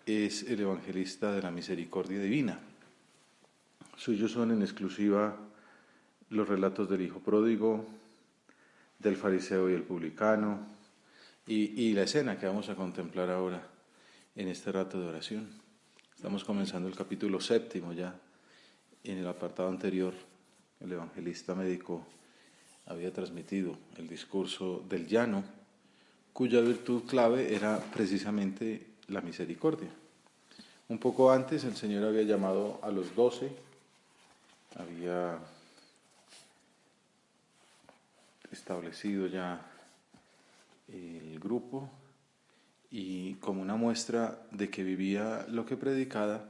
Es el evangelista de la misericordia divina. Suyos son en exclusiva los relatos del hijo pródigo, del fariseo y el publicano, y la escena que vamos a contemplar ahora en este rato de oración. Estamos comenzando el capítulo 7 ya. En el apartado anterior, el evangelista médico había transmitido el discurso del llano, cuya virtud clave era precisamente la misericordia. Un poco antes el Señor había llamado a los 12, había establecido ya el grupo y como una muestra de que vivía lo que predicaba,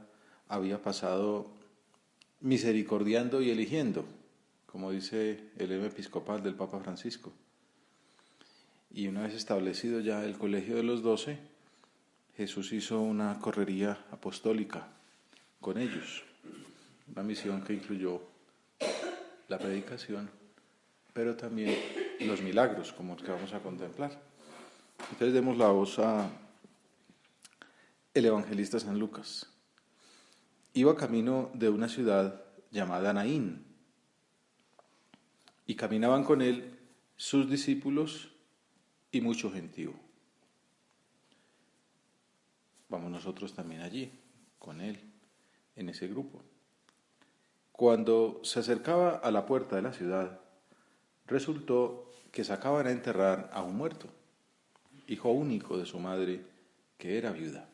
había pasado misericordiando y eligiendo, como dice el lema episcopal del Papa Francisco. Y una vez establecido ya el colegio de los 12, Jesús hizo una correría apostólica con ellos, una misión que incluyó la predicación, pero también los milagros, como los que vamos a contemplar. Entonces demos la voz a el evangelista San Lucas. Iba camino de una ciudad llamada Naín, y caminaban con él sus discípulos y mucho gentío. Vamos nosotros también allí, con él, en ese grupo. Cuando se acercaba a la puerta de la ciudad, resultó que sacaban a enterrar a un muerto, hijo único de su madre, que era viuda.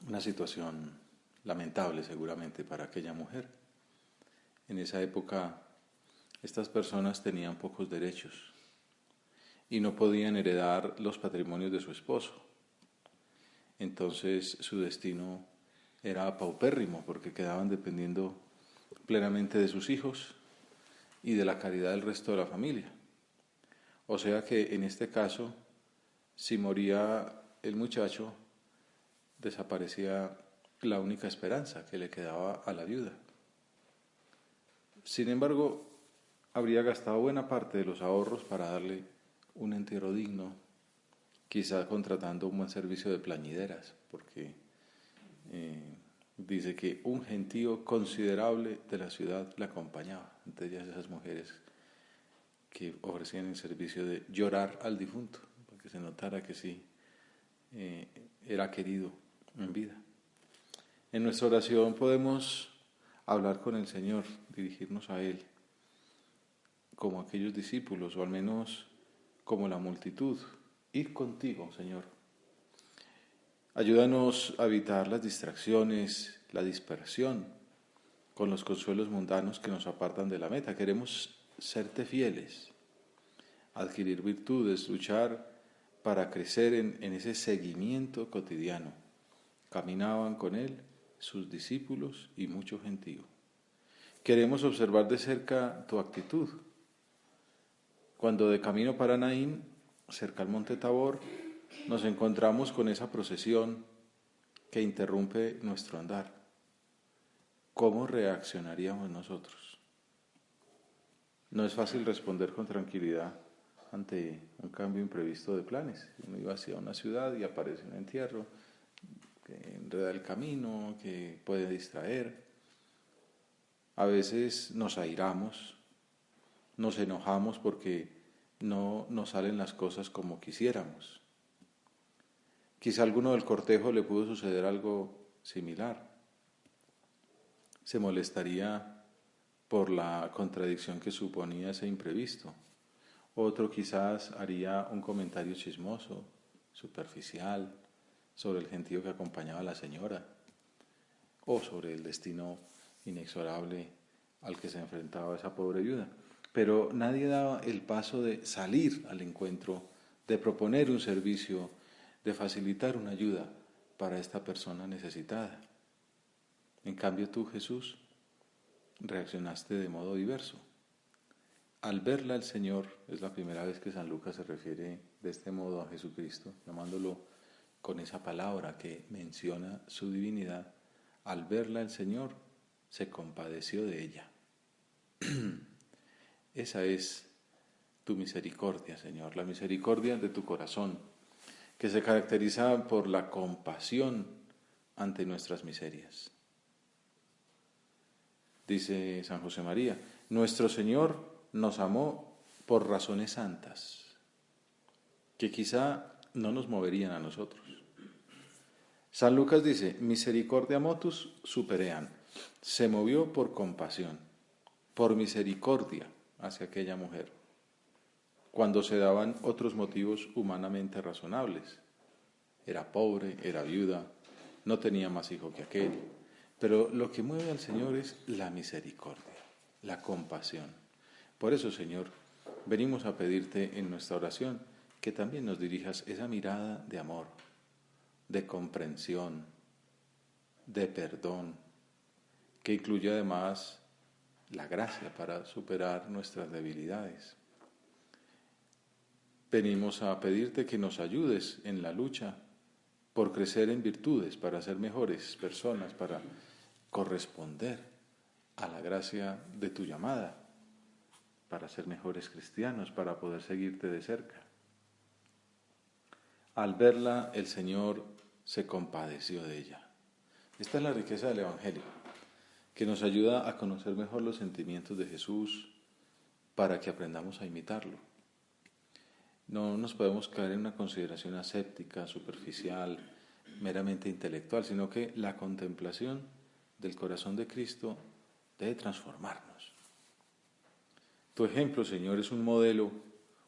Una situación lamentable seguramente para aquella mujer. En esa época, estas personas tenían pocos derechos y no podían heredar los patrimonios de su esposo. Entonces su destino era paupérrimo porque quedaban dependiendo plenamente de sus hijos y de la caridad del resto de la familia. O sea que en este caso, si moría el muchacho, desaparecía la única esperanza que le quedaba a la viuda. Sin embargo, habría gastado buena parte de los ahorros para darle un entierro digno, quizá contratando un buen servicio de plañideras, porque dice que un gentío considerable de la ciudad la acompañaba, entre ellas esas mujeres que ofrecían el servicio de llorar al difunto, para que se notara que sí era querido en vida. En nuestra oración podemos hablar con el Señor, dirigirnos a Él, como aquellos discípulos, o al menos como la multitud. Ir contigo, Señor. Ayúdanos a evitar las distracciones, la dispersión, con los consuelos mundanos que nos apartan de la meta. Queremos serte fieles, adquirir virtudes, luchar para crecer en ese seguimiento cotidiano. Caminaban con Él sus discípulos y mucho gentío. Queremos observar de cerca tu actitud. Cuando de camino para Naín, cerca al monte Tabor, nos encontramos con esa procesión que interrumpe nuestro andar. ¿Cómo reaccionaríamos nosotros? No es fácil responder con tranquilidad ante un cambio imprevisto de planes. Uno iba hacia una ciudad y aparece un entierro que enreda el camino, que puede distraer. A veces nos airamos, nos enojamos porque no nos salen las cosas como quisiéramos. Quizá a alguno del cortejo le pudo suceder algo similar. Se molestaría por la contradicción que suponía ese imprevisto. Otro quizás haría un comentario chismoso, superficial, sobre el gentío que acompañaba a la señora, o sobre el destino inexorable al que se enfrentaba esa pobre viuda. Pero nadie daba el paso de salir al encuentro, de proponer un servicio, de facilitar una ayuda para esta persona necesitada. En cambio tú, Jesús, reaccionaste de modo diverso. Al verla el Señor, es la primera vez que San Lucas se refiere de este modo a Jesucristo, llamándolo con esa palabra que menciona su divinidad. Al verla el Señor se compadeció de ella. Esa es tu misericordia, Señor, la misericordia de tu corazón, que se caracteriza por la compasión ante nuestras miserias. Dice San José María, nuestro Señor nos amó por razones santas, que quizá no nos moverían a nosotros. San Lucas dice, misericordia motus superean, se movió por compasión, por misericordia hacia aquella mujer, cuando se daban otros motivos humanamente razonables. Era pobre, era viuda, no tenía más hijo que aquel, pero lo que mueve al Señor es la misericordia, la compasión. Por eso, Señor, venimos a pedirte en nuestra oración que también nos dirijas esa mirada de amor, de comprensión, de perdón, que incluye además la gracia para superar nuestras debilidades. Venimos a pedirte que nos ayudes en la lucha por crecer en virtudes, para ser mejores personas, para corresponder a la gracia de tu llamada, para ser mejores cristianos, para poder seguirte de cerca. Al verla, el Señor se compadeció de ella. Esta es la riqueza del Evangelio, que nos ayuda a conocer mejor los sentimientos de Jesús para que aprendamos a imitarlo. No nos podemos caer en una consideración aséptica, superficial, meramente intelectual, sino que la contemplación del corazón de Cristo debe transformarnos. Tu ejemplo, Señor, es un modelo,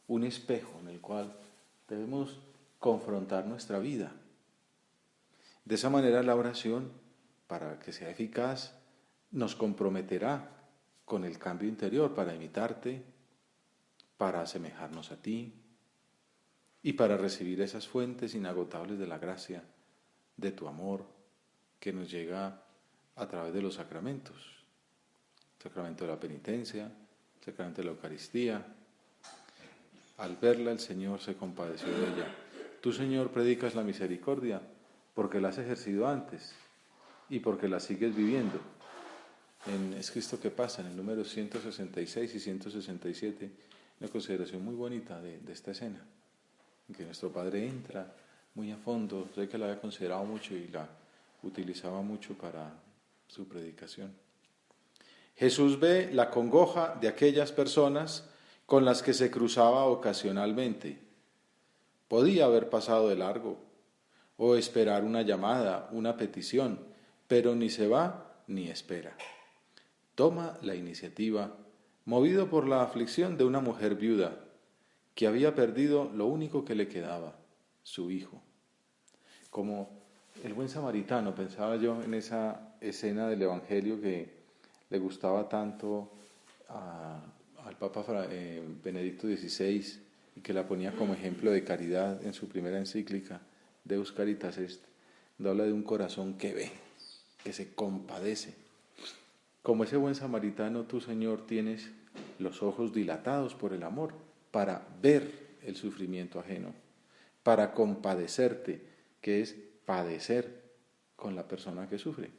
un espejo en el cual debemos confrontar nuestra vida. De esa manera la oración, para que sea eficaz, nos comprometerá con el cambio interior para imitarte, para asemejarnos a ti y para recibir esas fuentes inagotables de la gracia, de tu amor, que nos llega a través de los sacramentos. El sacramento de la penitencia, el sacramento de la Eucaristía. Al verla el Señor se compadeció de ella. Tú, Señor, predicas la misericordia porque la has ejercido antes y porque la sigues viviendo. Es Cristo que pasa, en el número 166 y 167, una consideración muy bonita de esta escena, en que nuestro Padre entra muy a fondo. Sé que la había considerado mucho y la utilizaba mucho para su predicación. Jesús ve la congoja de aquellas personas con las que se cruzaba ocasionalmente. Podía haber pasado de largo o esperar una llamada, una petición, pero ni se va ni espera. Toma la iniciativa, movido por la aflicción de una mujer viuda que había perdido lo único que le quedaba, su hijo. Como el buen samaritano, pensaba yo en esa escena del Evangelio que le gustaba tanto al Papa Benedicto XVI y que la ponía como ejemplo de caridad en su primera encíclica, Deus Caritas Est, donde habla de un corazón que ve, que se compadece. Como ese buen samaritano, tú, Señor, tienes los ojos dilatados por el amor para ver el sufrimiento ajeno, para compadecerte, que es padecer con la persona que sufre.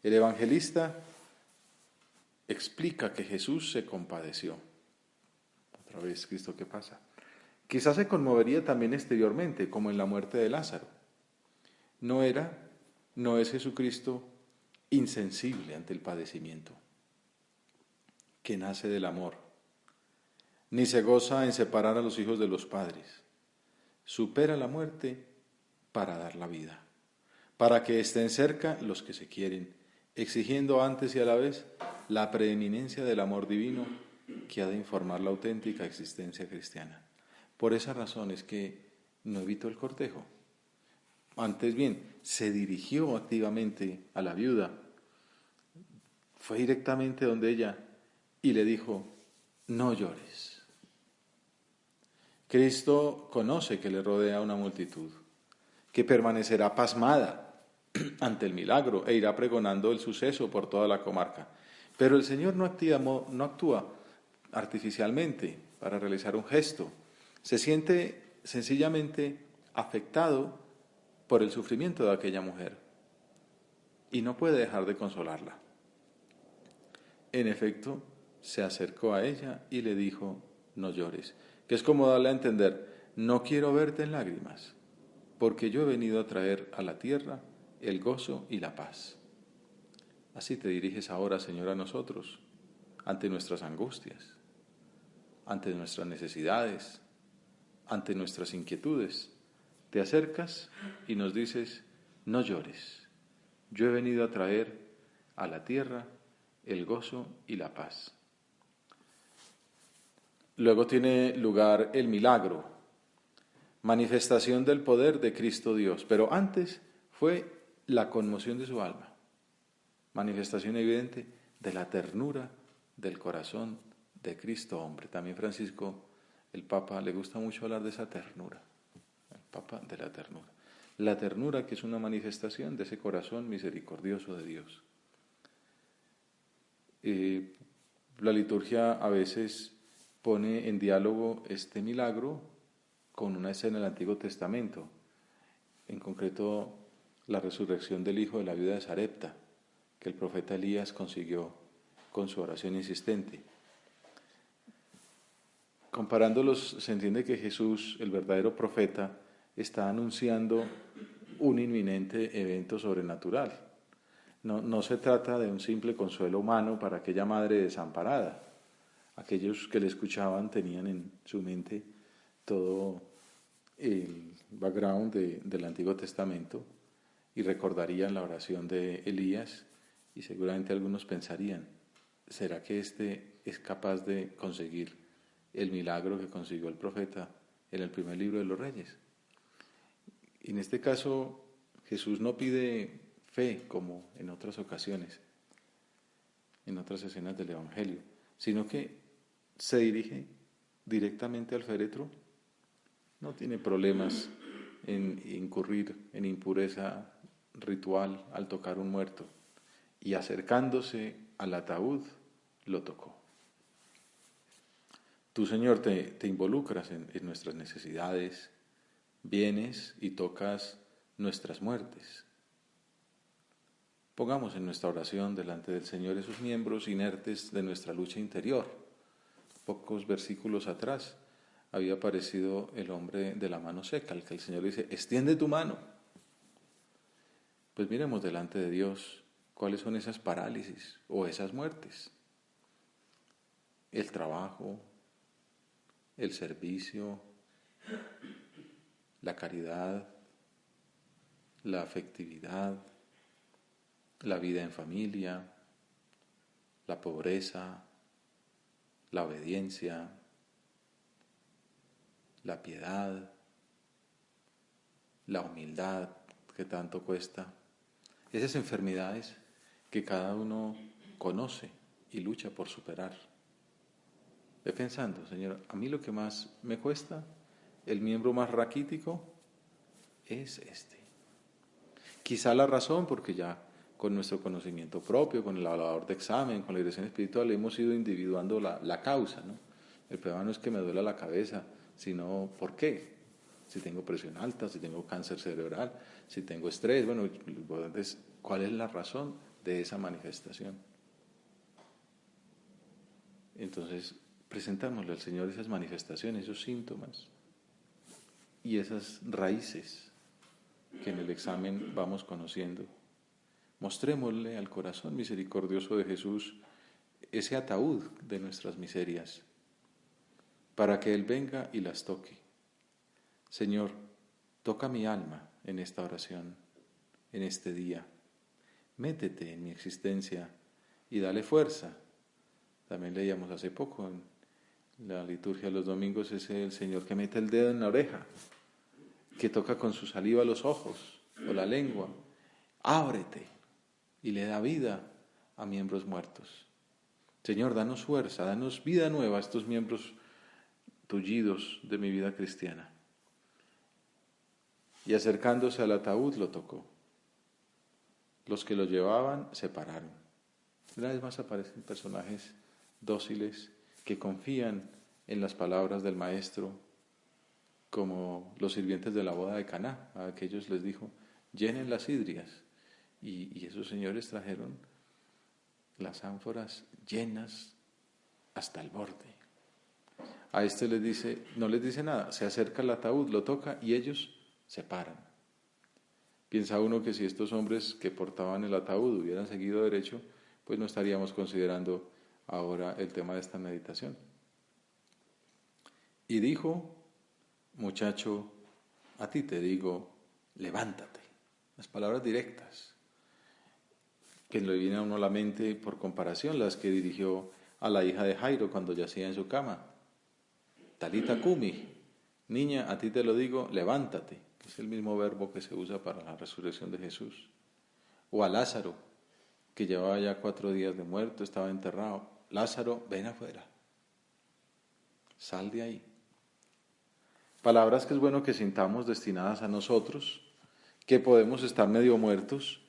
El evangelista explica que Jesús se compadeció. Otra vez, Cristo, ¿qué pasa? Quizás se conmovería también exteriormente, como en la muerte de Lázaro. No es Jesucristo insensible ante el padecimiento, que nace del amor, ni se goza en separar a los hijos de los padres. Supera la muerte para dar la vida, para que estén cerca los que se quieren, exigiendo antes y a la vez la preeminencia del amor divino que ha de informar la auténtica existencia cristiana. Por esa razón es que no evitó el cortejo. Antes bien, se dirigió activamente a la viuda, fue directamente donde ella y le dijo, no llores. Cristo conoce que le rodea una multitud, que permanecerá pasmada ante el milagro e irá pregonando el suceso por toda la comarca. Pero el Señor no actúa artificialmente para realizar un gesto. Se siente sencillamente afectado por el sufrimiento de aquella mujer y no puede dejar de consolarla. En efecto, se acercó a ella y le dijo, no llores, que es como darle a entender, no quiero verte en lágrimas, porque yo he venido a traer a la tierra el gozo y la paz. Así te diriges ahora, Señor, a nosotros, ante nuestras angustias, ante nuestras necesidades, ante nuestras inquietudes. Te acercas y nos dices, no llores, yo he venido a traer a la tierra el gozo y la paz. Luego tiene lugar el milagro, manifestación del poder de Cristo Dios, pero antes fue la conmoción de su alma, manifestación evidente de la ternura del corazón de Cristo hombre. También Francisco, el Papa, le gusta mucho hablar de esa ternura, el Papa de la ternura. La ternura que es una manifestación de ese corazón misericordioso de Dios. La liturgia a veces pone en diálogo este milagro con una escena del Antiguo Testamento, en concreto la resurrección del hijo de la viuda de Sarepta, que el profeta Elías consiguió con su oración insistente. Comparándolos, se entiende que Jesús, el verdadero profeta, está anunciando un inminente evento sobrenatural. No se trata de un simple consuelo humano para aquella madre desamparada. Aquellos que le escuchaban tenían en su mente todo el background del Antiguo Testamento y recordarían la oración de Elías y seguramente algunos pensarían, ¿será que este es capaz de conseguir el milagro que consiguió el profeta en el primer libro de los Reyes? En este caso, Jesús no pide fe como en otras ocasiones, en otras escenas del Evangelio, sino que se dirige directamente al féretro, no tiene problemas en incurrir en impureza ritual al tocar un muerto, y acercándose al ataúd lo tocó. Tú, Señor, te involucras en nuestras necesidades, vienes y tocas nuestras muertes. Pongamos en nuestra oración delante del Señor esos miembros inertes de nuestra lucha interior. Pocos versículos atrás había aparecido el hombre de la mano seca, al que el Señor dice, extiende tu mano. Pues miremos delante de Dios cuáles son esas parálisis o esas muertes. El trabajo, el servicio, la caridad, la afectividad, la vida en familia, la pobreza, la obediencia, la piedad, la humildad que tanto cuesta. Esas enfermedades que cada uno conoce y lucha por superar. Ve pensando, Señor, a mí lo que más me cuesta, el miembro más raquítico, es este. Quizá la razón, porque ya con nuestro conocimiento propio, con el evaluador de examen, con la dirección espiritual, hemos ido individuando la causa, ¿no? El problema no es que me duela la cabeza, sino ¿por qué? Si tengo presión alta, si tengo cáncer cerebral, si tengo estrés, bueno, entonces, ¿cuál es la razón de esa manifestación? Entonces, presentámosle al Señor esas manifestaciones, esos síntomas y esas raíces que en el examen vamos conociendo. Mostrémosle al corazón misericordioso de Jesús ese ataúd de nuestras miserias, para que Él venga y las toque. Señor, toca mi alma en esta oración, en este día. Métete en mi existencia y dale fuerza. También leíamos hace poco en la liturgia de los domingos, es el Señor que mete el dedo en la oreja, que toca con su saliva los ojos o la lengua. Ábrete y le da vida a miembros muertos. Señor, danos fuerza, danos vida nueva a estos miembros tullidos de mi vida cristiana. Y acercándose al ataúd lo tocó. Los que lo llevaban se pararon. Una vez más aparecen personajes dóciles que confían en las palabras del Maestro, como los sirvientes de la boda de Caná. A aquellos les dijo, llenen las sidrias. Y esos señores trajeron las ánforas llenas hasta el borde. A este les dice, no les dice nada, se acerca al ataúd, lo toca y ellos se paran. Piensa uno que si estos hombres que portaban el ataúd hubieran seguido derecho, pues no estaríamos considerando ahora el tema de esta meditación. Y dijo, muchacho, a ti te digo, levántate. Las palabras directas, que le vienen a uno a la mente por comparación, las que dirigió a la hija de Jairo cuando yacía en su cama. Talita cumi, niña, a ti te lo digo, levántate, que es el mismo verbo que se usa para la resurrección de Jesús. O a Lázaro, que llevaba ya 4 días de muerto, estaba enterrado. Lázaro, ven afuera, sal de ahí. Palabras que es bueno que sintamos destinadas a nosotros, que podemos estar medio muertos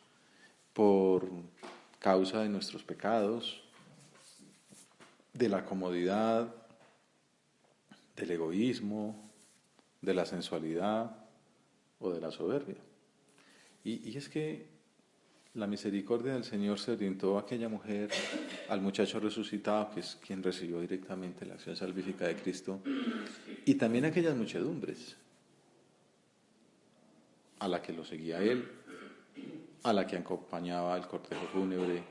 por causa de nuestros pecados, de la comodidad, del egoísmo, de la sensualidad o de la soberbia. Y es que la misericordia del Señor se orientó a aquella mujer, al muchacho resucitado, que es quien recibió directamente la acción salvífica de Cristo, y también a aquellas muchedumbres, a la que lo seguía él, a la que acompañaba el cortejo fúnebre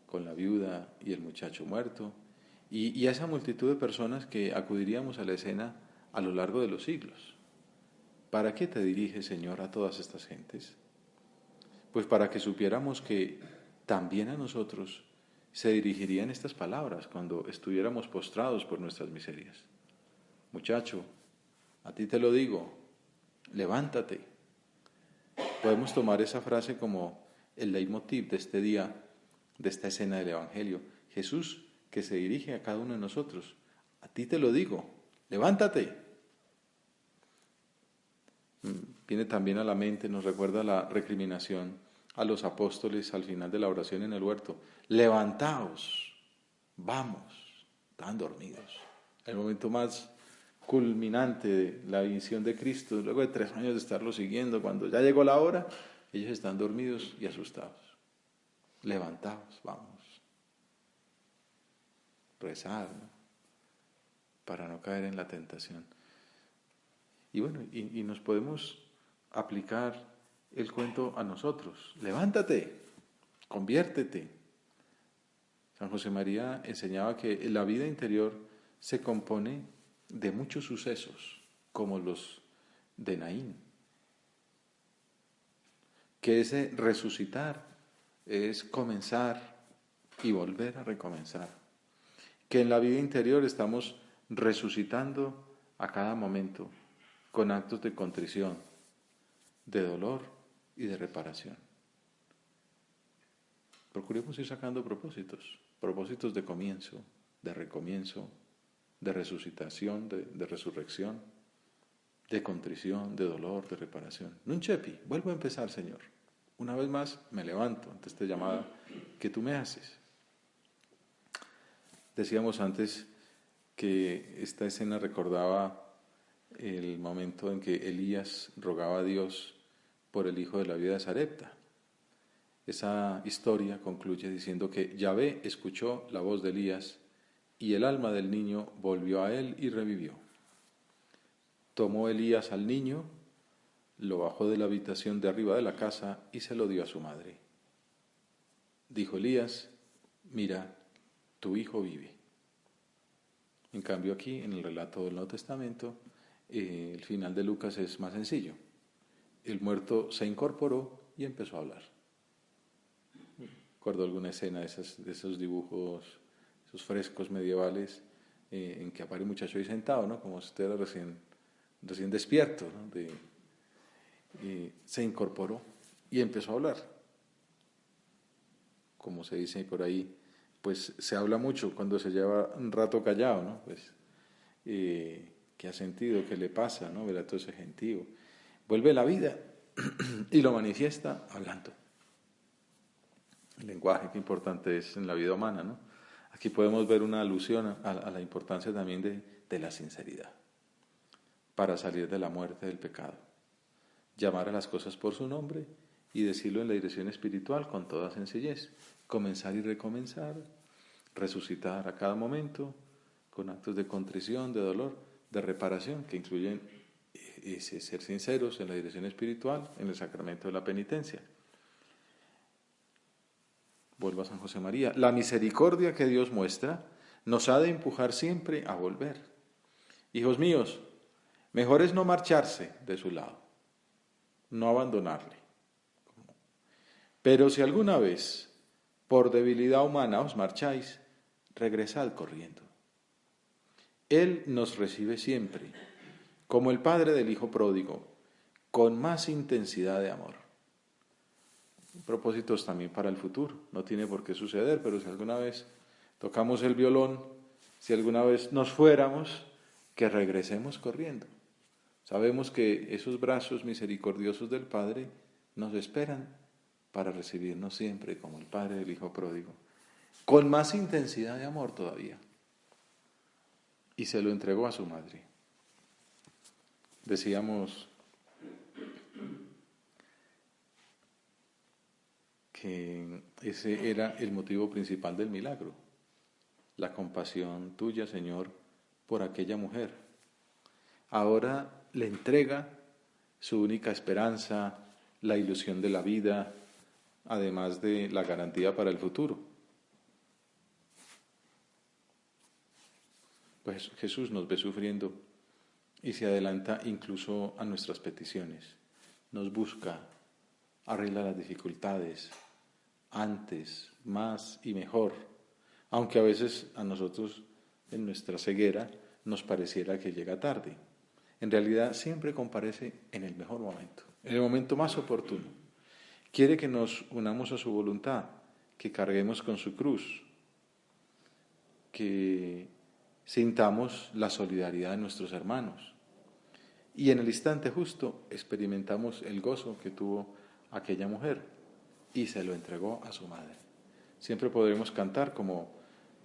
con la viuda y el muchacho muerto, y a esa multitud de personas que acudiríamos a la escena a lo largo de los siglos. ¿Para qué te diriges, Señor, a todas estas gentes? Pues para que supiéramos que también a nosotros se dirigirían estas palabras cuando estuviéramos postrados por nuestras miserias. Muchacho, a ti te lo digo, levántate. Podemos tomar esa frase como el leitmotiv de este día, de esta escena del Evangelio. Jesús que se dirige a cada uno de nosotros. A ti te lo digo, levántate. Viene también a la mente, nos recuerda la recriminación a los apóstoles al final de la oración en el huerto. Levantaos, vamos, estaban dormidos. El momento más culminante de la visión de Cristo, luego de 3 años de estarlo siguiendo, cuando ya llegó la hora, ellos están dormidos y asustados. Levantaos, vamos. Rezar, ¿no? Para no caer en la tentación. Y bueno, y nos podemos aplicar el cuento a nosotros. Levántate, conviértete. San José María enseñaba que la vida interior se compone de muchos sucesos, como los de Naín. Que ese resucitar es comenzar y volver a recomenzar. Que en la vida interior estamos resucitando a cada momento con actos de contrición, de dolor y de reparación. Procuremos ir sacando propósitos de comienzo, de recomienzo, de resucitación, de resurrección, de contrición, de dolor, de reparación. Nunchepi, vuelvo a empezar, Señor. Una vez más me levanto ante esta llamada que tú me haces. Decíamos antes que esta escena recordaba el momento en que Elías rogaba a Dios por el hijo de la viuda de Sarepta. Esa historia concluye diciendo que Yahvé escuchó la voz de Elías y el alma del niño volvió a él y revivió. Tomó Elías al niño, lo bajó de la habitación de arriba de la casa y se lo dio a su madre. Dijo Elías, mira, tu hijo vive. En cambio aquí, en el relato del Nuevo Testamento, el final de Lucas es más sencillo. El muerto se incorporó y empezó a hablar. Recuerdo alguna escena de esos dibujos, esos frescos medievales, en que aparece un muchacho ahí sentado, ¿no? Como si usted era recién despierto, ¿no? Se incorporó y empezó a hablar. Como se dice por ahí, pues se habla mucho cuando se lleva un rato callado, ¿no? Pues, ¿qué ha sentido? ¿Qué le pasa? ¿No? Verá todo ese gentío. Vuelve a la vida y lo manifiesta hablando. El lenguaje, qué importante es en la vida humana, ¿no? Aquí podemos ver una alusión a la importancia también de la sinceridad para salir de la muerte del pecado. Llamar a las cosas por su nombre y decirlo en la dirección espiritual con toda sencillez. Comenzar y recomenzar, resucitar a cada momento con actos de contrición, de dolor, de reparación, que incluyen es ser sinceros en la dirección espiritual, en el sacramento de la penitencia. Vuelvo a San José María. La misericordia que Dios muestra nos ha de empujar siempre a volver. Hijos míos, mejor es no marcharse de su lado, no abandonarle. Pero si alguna vez, por debilidad humana, os marcháis, regresad corriendo. Él nos recibe siempre, como el padre del hijo pródigo, con más intensidad de amor. Propósitos también para el futuro, no tiene por qué suceder, pero si alguna vez tocamos el violón, si alguna vez nos fuéramos, que regresemos corriendo. Sabemos que esos brazos misericordiosos del Padre nos esperan para recibirnos siempre como el Padre del Hijo Pródigo, con más intensidad de amor todavía. Y se lo entregó a su madre. Decíamos que ese era el motivo principal del milagro, la compasión tuya, Señor, por aquella mujer. Ahora le entrega su única esperanza, la ilusión de la vida, además de la garantía para el futuro. Pues Jesús nos ve sufriendo y se adelanta incluso a nuestras peticiones. Nos busca, arregla las dificultades, antes, más y mejor, aunque a veces a nosotros en nuestra ceguera nos pareciera que llega tarde. En realidad siempre comparece en el mejor momento, en el momento más oportuno. Quiere que nos unamos a su voluntad, que carguemos con su cruz, que sintamos la solidaridad de nuestros hermanos. Y en el instante justo experimentamos el gozo que tuvo aquella mujer y se lo entregó a su madre. Siempre podremos cantar como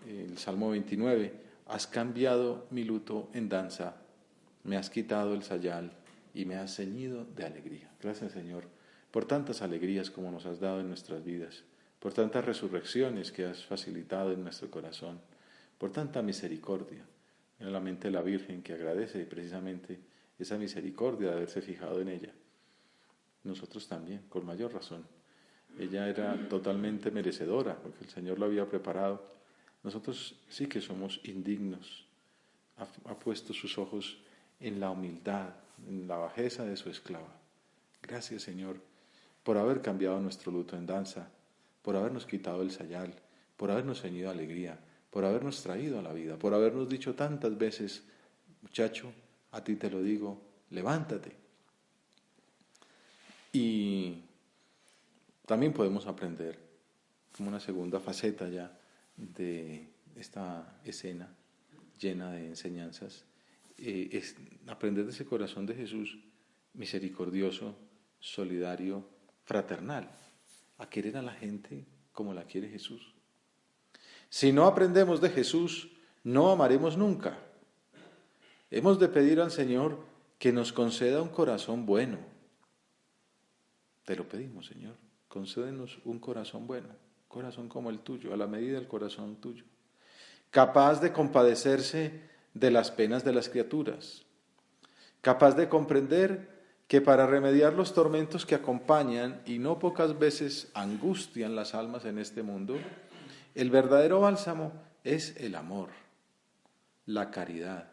el Salmo 29, has cambiado mi luto en danza, me has quitado el sayal y me has ceñido de alegría. Gracias, Señor, por tantas alegrías como nos has dado en nuestras vidas, por tantas resurrecciones que has facilitado en nuestro corazón, por tanta misericordia. En la mente de la Virgen que agradece precisamente esa misericordia de haberse fijado en ella. Nosotros también, con mayor razón. Ella era totalmente merecedora, porque el Señor lo había preparado. Nosotros sí que somos indignos. Ha puesto sus ojos en la humildad, en la bajeza de su esclava. Gracias, Señor, por haber cambiado nuestro luto en danza, por habernos quitado el sayal, por habernos ceñido alegría, por habernos traído a la vida, por habernos dicho tantas veces, muchacho, a ti te lo digo, levántate. Y también podemos aprender, como una segunda faceta ya de esta escena llena de enseñanzas, es aprender de ese corazón de Jesús misericordioso, solidario, fraternal, a querer a la gente como la quiere Jesús. Si no aprendemos de Jesús, no amaremos nunca. Hemos de pedir al Señor que nos conceda un corazón bueno. Te lo pedimos, Señor. Concédenos un corazón bueno, un corazón como el tuyo, a la medida del corazón tuyo, capaz de compadecerse de las penas de las criaturas, capaz de comprender que para remediar los tormentos que acompañan y no pocas veces angustian las almas en este mundo, el verdadero bálsamo es el amor, la caridad.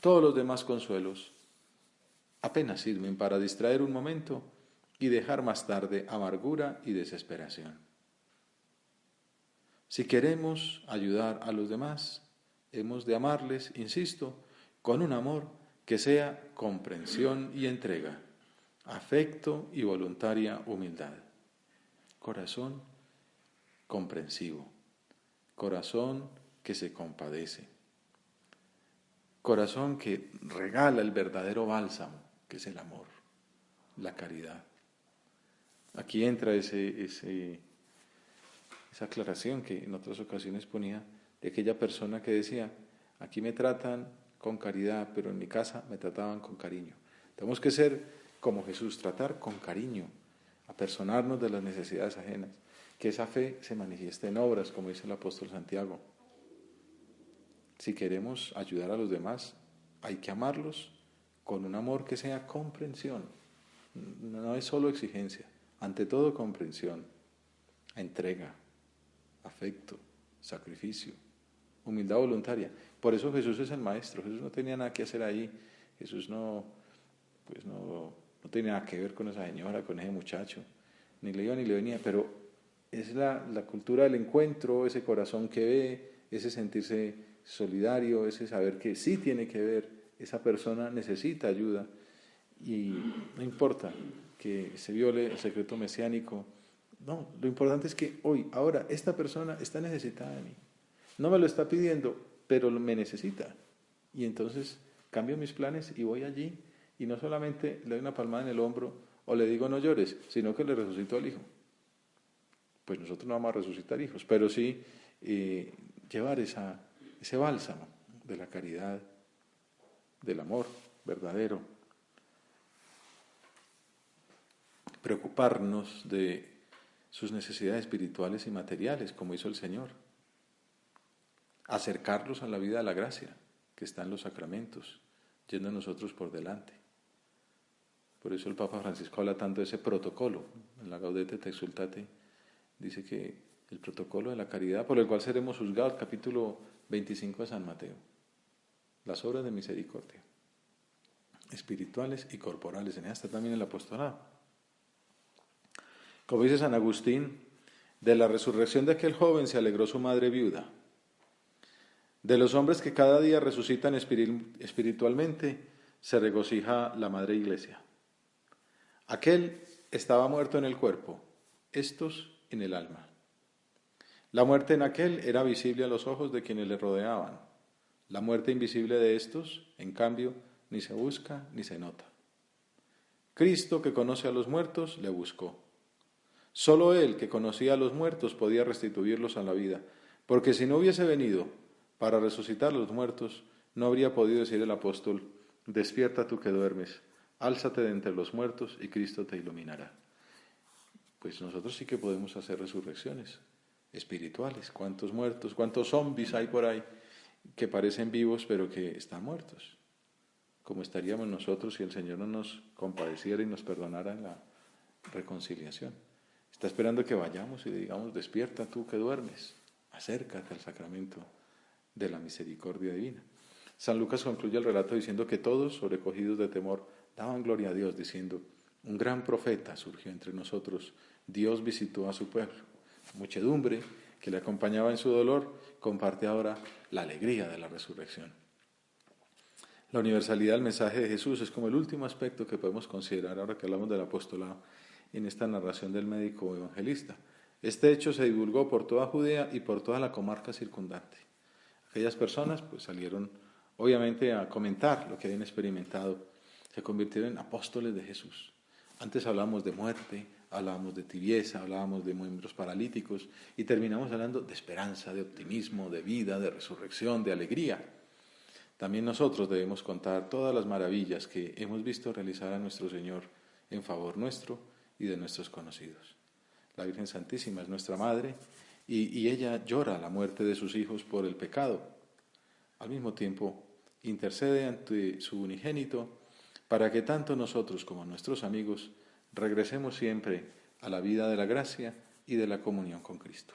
Todos los demás consuelos apenas sirven para distraer un momento y dejar más tarde amargura y desesperación. Si queremos ayudar a los demás, hemos de amarles, insisto, con un amor que sea comprensión y entrega, afecto y voluntaria humildad. Corazón comprensivo, corazón que se compadece, corazón que regala el verdadero bálsamo, que es el amor, la caridad. Aquí entra esa aclaración que en otras ocasiones ponía de aquella persona que decía, aquí me tratan con caridad, pero en mi casa me trataban con cariño. Tenemos que ser como Jesús, tratar con cariño, apersonarnos de las necesidades ajenas, que esa fe se manifieste en obras, como dice el apóstol Santiago. Si queremos ayudar a los demás, hay que amarlos con un amor que sea comprensión. No es solo exigencia, ante todo comprensión, entrega, afecto, sacrificio, humildad voluntaria. Por eso Jesús es el maestro. Jesús no tenía nada que hacer ahí. Jesús no tenía nada que ver con esa señora, con ese muchacho. Ni le iba ni le venía, pero es la cultura del encuentro, ese corazón que ve, ese sentirse solidario, ese saber que sí tiene que ver, esa persona necesita ayuda y no importa que se viole el secreto mesiánico, no, lo importante es que hoy, ahora, esta persona está necesitada de mí. No me lo está pidiendo, pero me necesita. Y entonces cambio mis planes y voy allí y no solamente le doy una palmada en el hombro o le digo no llores, sino que le resucito al hijo. Pues nosotros no vamos a resucitar hijos, pero sí llevar ese bálsamo de la caridad, del amor verdadero, preocuparnos de sus necesidades espirituales y materiales, como hizo el Señor, acercarlos a la vida de la gracia, que está en los sacramentos, yendo nosotros por delante. Por eso el Papa Francisco habla tanto de ese protocolo, en la Gaudete et Exsultate, dice que el protocolo de la caridad por el cual seremos juzgados, capítulo 25 de San Mateo, las obras de misericordia, espirituales y corporales, en ella está también el apostolado. Como dice San Agustín, de la resurrección de aquel joven se alegró su madre viuda. De los hombres que cada día resucitan espiritualmente, se regocija la Madre Iglesia. Aquel estaba muerto en el cuerpo, estos en el alma. La muerte en aquel era visible a los ojos de quienes le rodeaban. La muerte invisible de estos, en cambio, ni se busca ni se nota. Cristo, que conoce a los muertos, le buscó. Solo Él, que conocía a los muertos, podía restituirlos a la vida, porque si no hubiese venido para resucitar a los muertos, no habría podido decir el apóstol, despierta tú que duermes, álzate de entre los muertos y Cristo te iluminará. Pues nosotros sí que podemos hacer resurrecciones espirituales. ¿Cuántos muertos, cuántos zombies hay por ahí que parecen vivos pero que están muertos? ¿Cómo estaríamos nosotros si el Señor no nos compadeciera y nos perdonara en la reconciliación? Está esperando que vayamos y le digamos, despierta tú que duermes, acércate al sacramento de la misericordia divina. San Lucas concluye el relato diciendo que todos, sobrecogidos de temor, daban gloria a Dios, diciendo, un gran profeta surgió entre nosotros, Dios visitó a su pueblo. Muchedumbre que le acompañaba en su dolor comparte ahora la alegría de la resurrección. La universalidad del mensaje de Jesús es como el último aspecto que podemos considerar ahora que hablamos del apostolado en esta narración del médico evangelista. Este hecho se divulgó por toda Judea y por toda la comarca circundante. Aquellas personas pues salieron obviamente a comentar lo que habían experimentado, se convirtieron en apóstoles de Jesús. Antes hablábamos de muerte, hablábamos de tibieza, hablábamos de miembros paralíticos y terminamos hablando de esperanza, de optimismo, de vida, de resurrección, de alegría. También nosotros debemos contar todas las maravillas que hemos visto realizar a nuestro Señor en favor nuestro y de nuestros conocidos. La Virgen Santísima es nuestra Madre y ella llora la muerte de sus hijos por el pecado. Al mismo tiempo, intercede ante su unigénito para que tanto nosotros como nuestros amigos regresemos siempre a la vida de la gracia y de la comunión con Cristo.